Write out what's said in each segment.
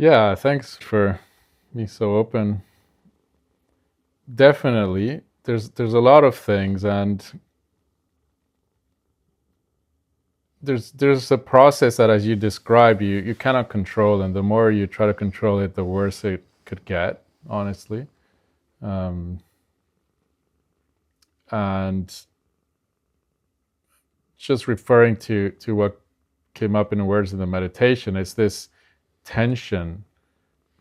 Yeah, thanks for being so open. Definitely, there's a lot of things, and there's a process that, as you describe, you cannot control, and the more you try to control it, the worse it could get. Honestly, um, and just referring to what came up in the words in the meditation is this tension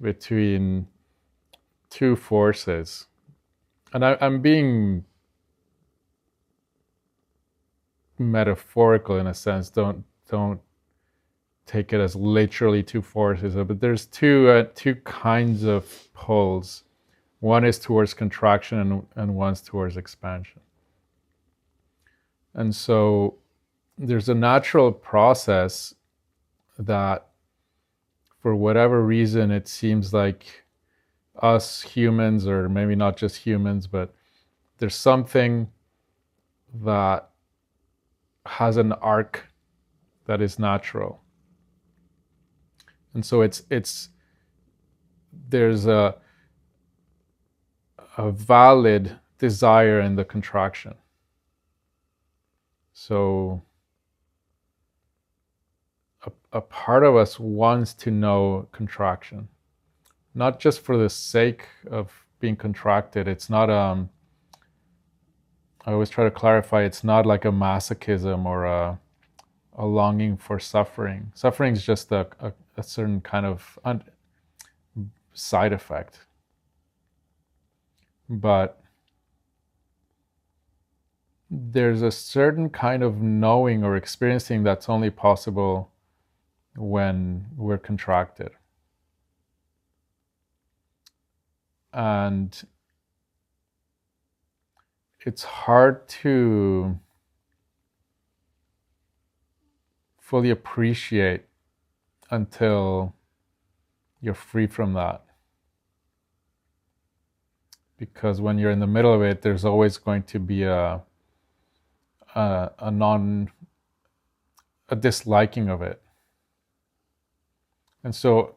between two forces, and I'm being metaphorical in a sense. Don't take it as literally two forces, but there's two kinds of pulls. One is towards contraction, and one's towards expansion. And so there's a natural process that, for whatever reason, it seems like us humans, or maybe not just humans, but there's something that has an arc that is natural. And so it's there's a valid desire in the contraction. So a part of us wants to know contraction, not just for the sake of being contracted. It's not I always try to clarify, it's not like a masochism or a longing for suffering. Suffering is just a certain kind of side effect. But there's a certain kind of knowing or experiencing that's only possible when we're contracted. And it's hard to fully appreciate until you're free from that. Because when you're in the middle of it, there's always going to be a disliking of it. And so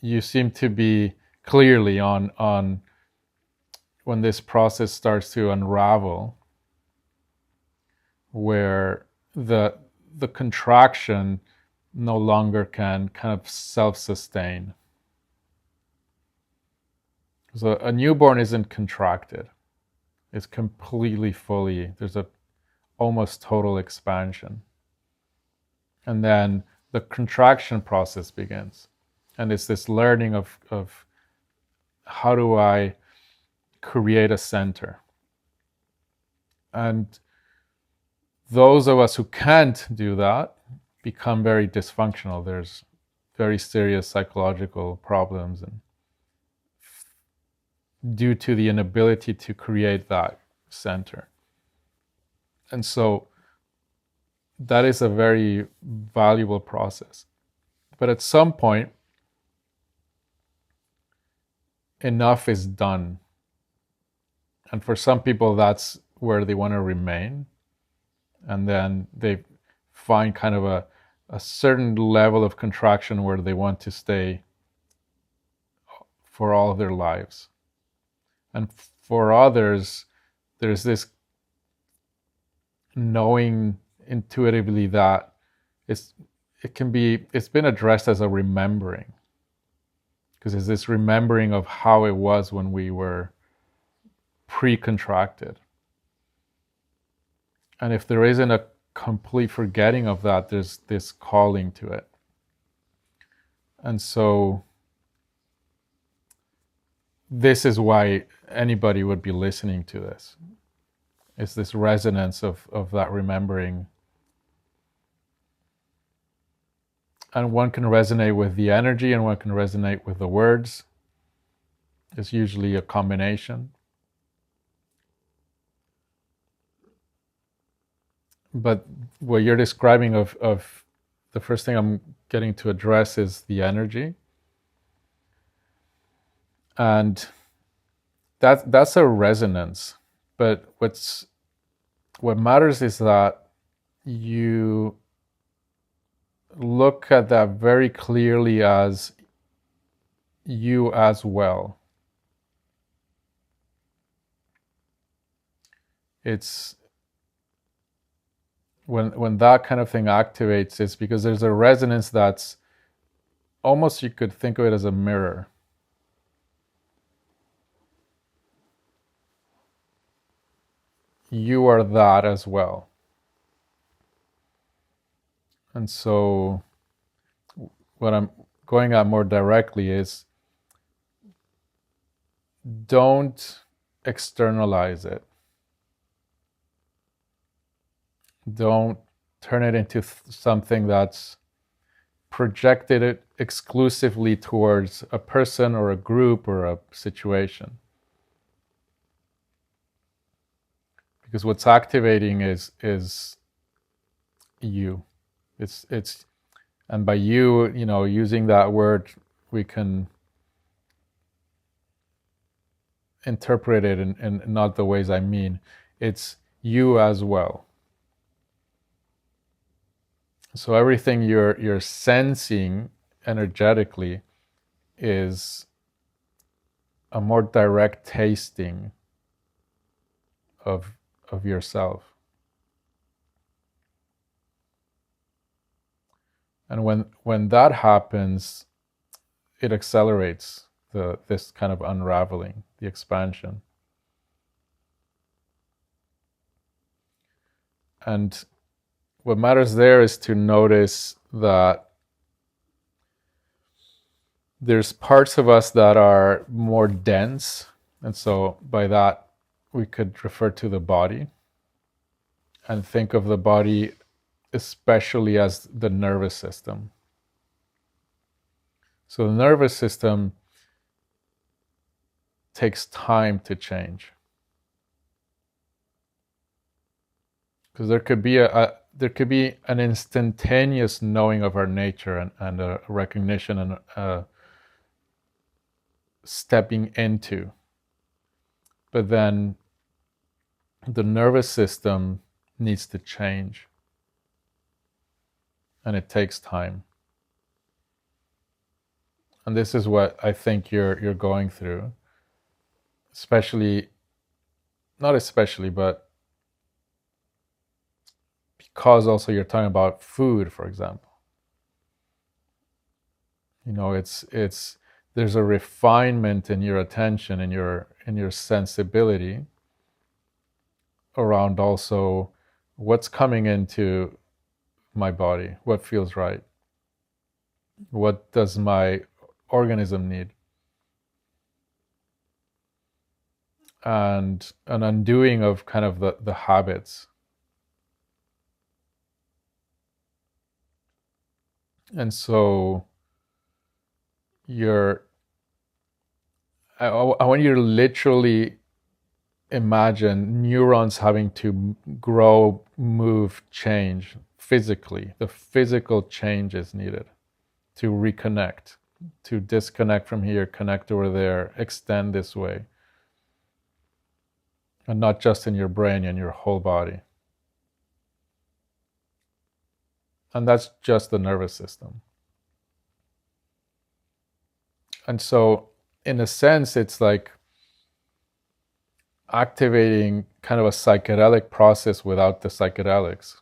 you seem to be clearly on when this process starts to unravel, where the contraction no longer can kind of self-sustain. So a newborn isn't contracted. It's completely fully, there's a almost total expansion. And then the contraction process begins. And it's this learning of how do I create a center? And those of us who can't do that become very dysfunctional. There's very serious psychological problems, and due to the inability to create that center. And so that is a very valuable process. But at some point, enough is done. And for some people, that's where they want to remain. And then they find kind of a certain level of contraction where they want to stay for all of their lives. And for others, there's this knowing intuitively that it's been addressed as a remembering, because it's this remembering of how it was when we were pre-contracted. And if there isn't a complete forgetting of that, there's this calling to it. And so this is why anybody would be listening to this. It's this resonance of that remembering. And one can resonate with the energy, and one can resonate with the words. It's usually a combination. But what you're describing of the first thing I'm getting to address is the energy. And that's a resonance. But what matters is that you look at that very clearly as you as well. It's when that kind of thing activates, it's because there's a resonance that's almost, you could think of it as a mirror. You are that as well. And so what I'm going at more directly is, don't externalize it. Don't turn it into something that's projected exclusively towards a person or a group or a situation. Because what's activating is you. It's and by you, using that word, we can interpret it in not the ways I mean. It's you as well. So everything you're sensing energetically is a more direct tasting of yourself. And when that happens, it accelerates this kind of unraveling, the expansion. And what matters there is to notice that there's parts of us that are more dense. And so by that, we could refer to the body and think of the body especially as the nervous system. So the nervous system takes time to change. Because there could be an instantaneous knowing of our nature and a recognition and a stepping into. But then the nervous system needs to change. And it takes time. And this is what I think you're going through. Not especially, but because also you're talking about food, for example. It's there's a refinement in your attention, in your sensibility around also what's coming into my body, what feels right, what does my organism need, and an undoing of kind of the habits. And so I want you to literally imagine neurons having to grow, move, change physically. The physical change is needed to reconnect, to disconnect from here, connect over there, extend this way. And not just in your brain, in your whole body. And that's just the nervous system. And so, in a sense, it's like activating kind of a psychedelic process without the psychedelics.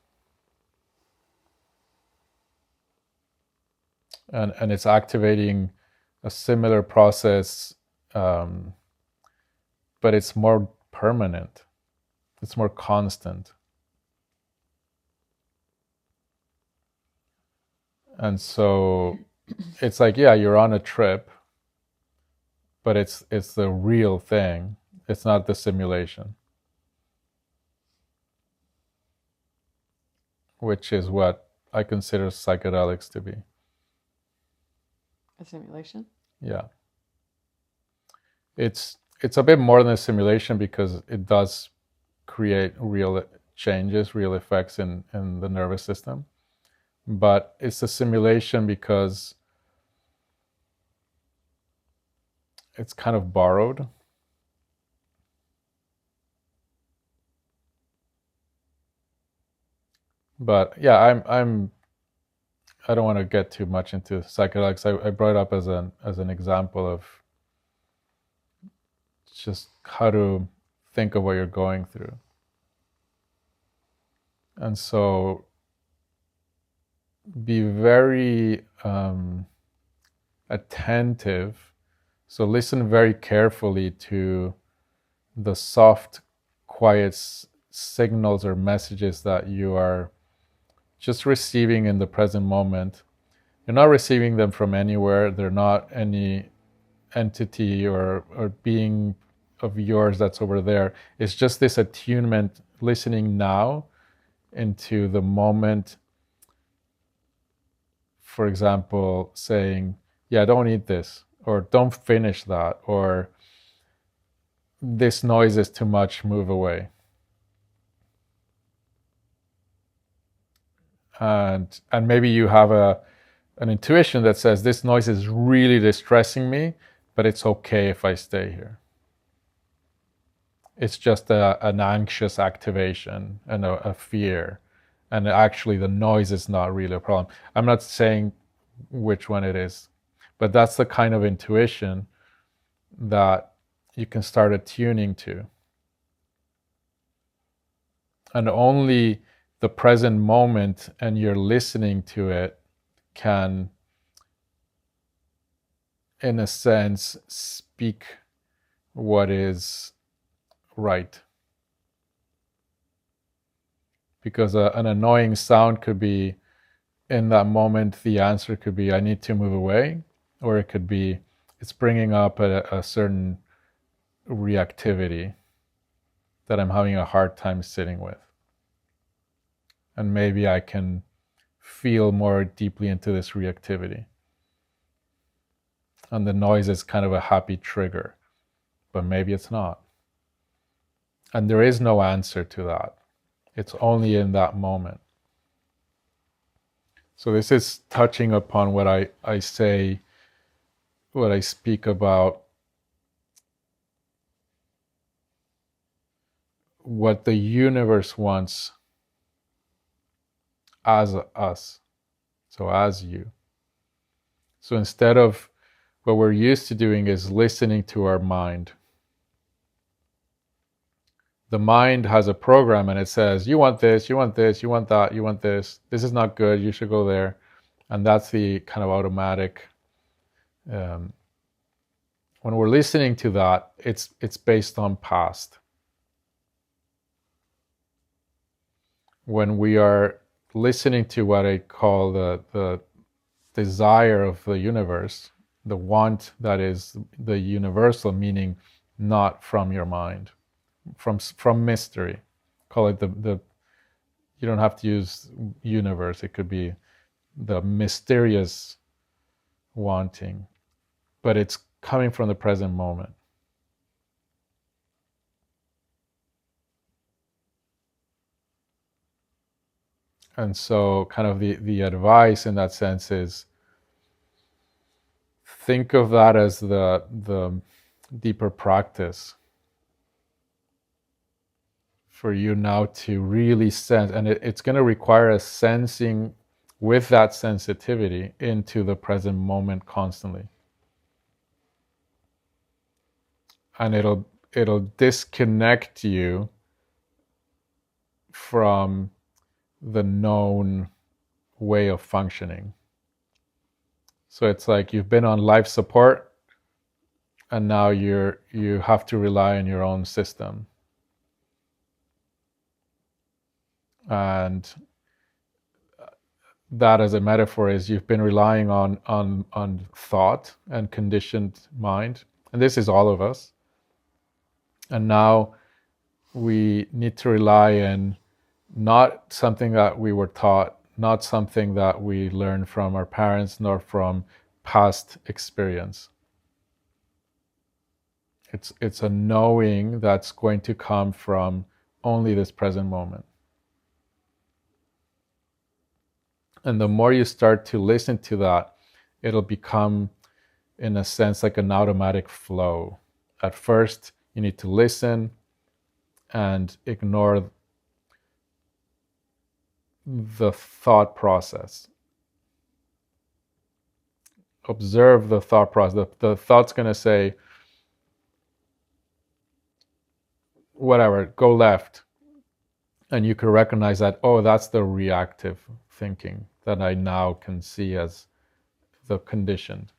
And it's activating a similar process, but it's more permanent. It's more constant. And so it's like, yeah, you're on a trip, but it's the real thing. It's not the simulation. Which is what I consider psychedelics to be. A simulation? Yeah. It's a bit more than a simulation because it does create real changes, real effects in the nervous system. But it's a simulation because it's kind of borrowed. But yeah, I'm I don't want to get too much into psychedelics. I brought it up as an example of just how to think of what you're going through. And so be very attentive. So listen very carefully to the soft, quiet signals or messages that you are just receiving in the present moment. You're not receiving them from anywhere. They're not any entity or being of yours that's over there. It's just this attunement, listening now into the moment. For example, saying, yeah, don't eat this, or don't finish that, or this noise is too much, move away. And maybe you have an intuition that says this noise is really distressing me, but it's okay if I stay here. It's just an anxious activation and a fear. And actually the noise is not really a problem. I'm not saying which one it is, but that's the kind of intuition that you can start attuning to. And only the present moment and you're listening to it can, in a sense, speak what is right. Because an annoying sound could be, in that moment, the answer could be, I need to move away, or it could be, it's bringing up a certain reactivity that I'm having a hard time sitting with. And maybe I can feel more deeply into this reactivity. And the noise is kind of a happy trigger, but maybe it's not. And there is no answer to that. It's only in that moment. So this is touching upon what I say, what I speak about, what the universe wants as us, so as you. So instead of what we're used to doing is listening to our mind. The mind has a program and it says, you want this, you want this, you want that, you want this. This is not good, you should go there. And that's the kind of automatic. When we're listening to that, it's based on past. When we are listening to what I call the desire of the universe, the want that is the universal, meaning not from your mind, from mystery. Call it the you don't have to use universe, it could be the mysterious wanting, but it's coming from the present moment. And so kind of the advice in that sense is, think of that as the deeper practice for you now to really sense, and it's going to require a sensing with that sensitivity into the present moment constantly. And it'll disconnect you from the known way of functioning. So it's like you've been on life support and now you have to rely on your own system. And that as a metaphor is you've been relying on thought and conditioned mind. And this is all of us. And now we need to rely on not something that we were taught, not something that we learned from our parents, nor from past experience. It's a knowing that's going to come from only this present moment. And the more you start to listen to that, it'll become, in a sense, like an automatic flow. At first, you need to listen and ignore the thought process. observe the thought process. The thought's going to say, whatever, go left. And you can recognize that, oh, that's the reactive thinking that I now can see as the conditioned.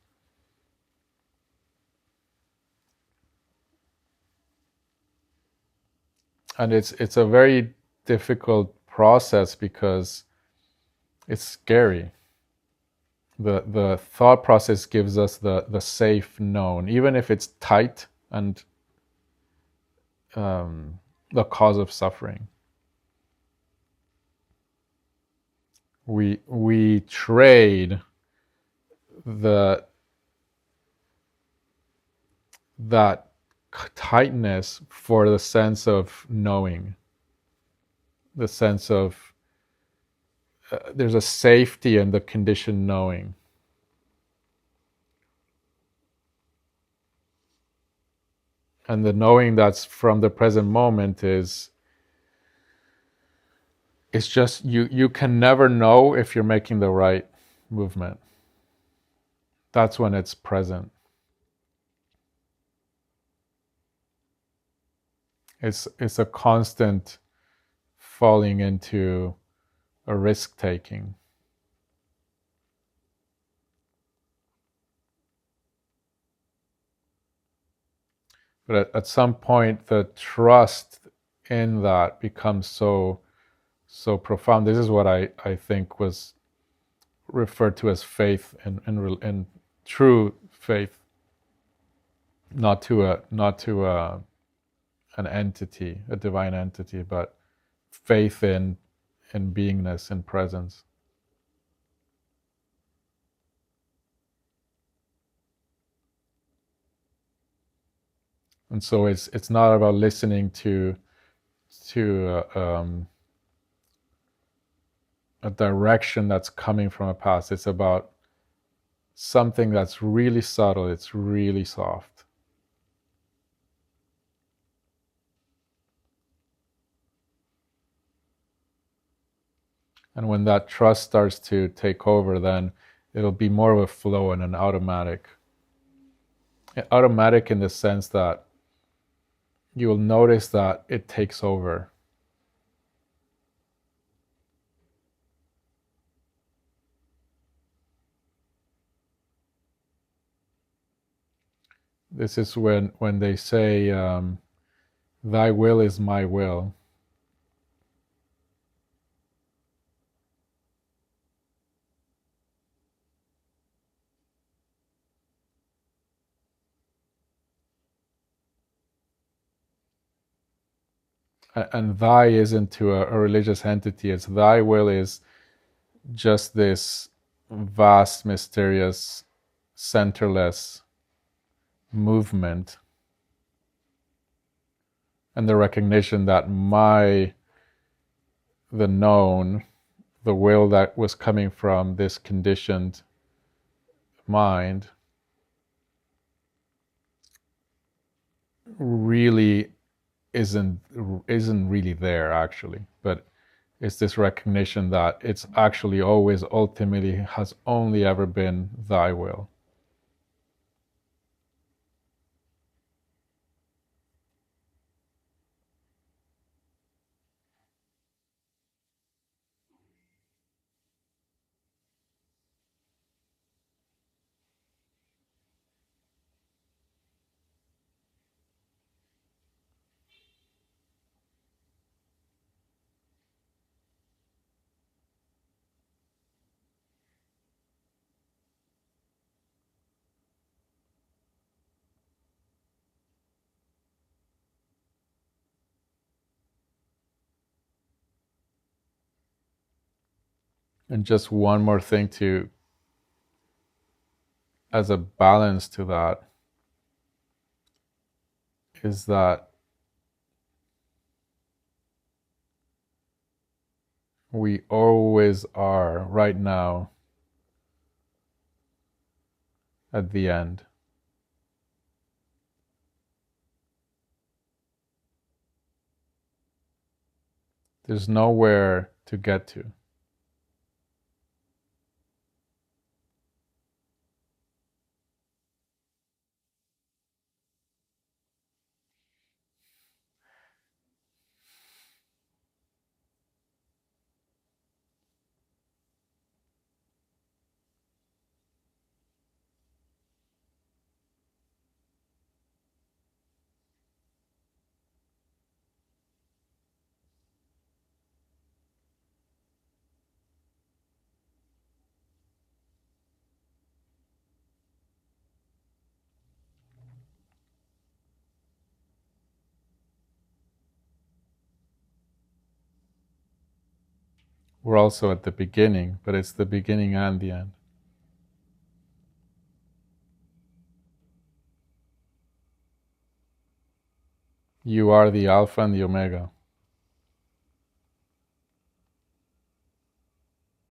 And it's a very difficult process because it's scary. The thought process gives us the safe known, even if it's tight and the cause of suffering. We trade that tightness for the sense of knowing, the sense of there's a safety in the conditioned knowing. And the knowing that's from the present moment is it's just you can never know if you're making the right movement. That's when it's present. It's a constant falling into a risk taking. But at some point, the trust in that becomes so profound. This is what I think was referred to as faith and true faith, not to an entity, a divine entity, but faith in beingness and presence. And so it's not about listening to a direction that's coming from a past. It's about something that's really subtle. It's really soft. And when that trust starts to take over, then it'll be more of a flow and an automatic. Automatic in the sense that you'll notice that it takes over. This is when they say, thy will is my will. And thy isn't to a religious entity. It's thy will is just this vast, mysterious, centerless movement, and the recognition that the known, the will that was coming from this conditioned mind, really isn't really there actually, but it's this recognition that it's actually always ultimately has only ever been thy will. And just one more thing to as a balance to that is that we always are right now at the end. There's nowhere to get to. We're also at the beginning, but it's the beginning and the end. You are the Alpha and the Omega.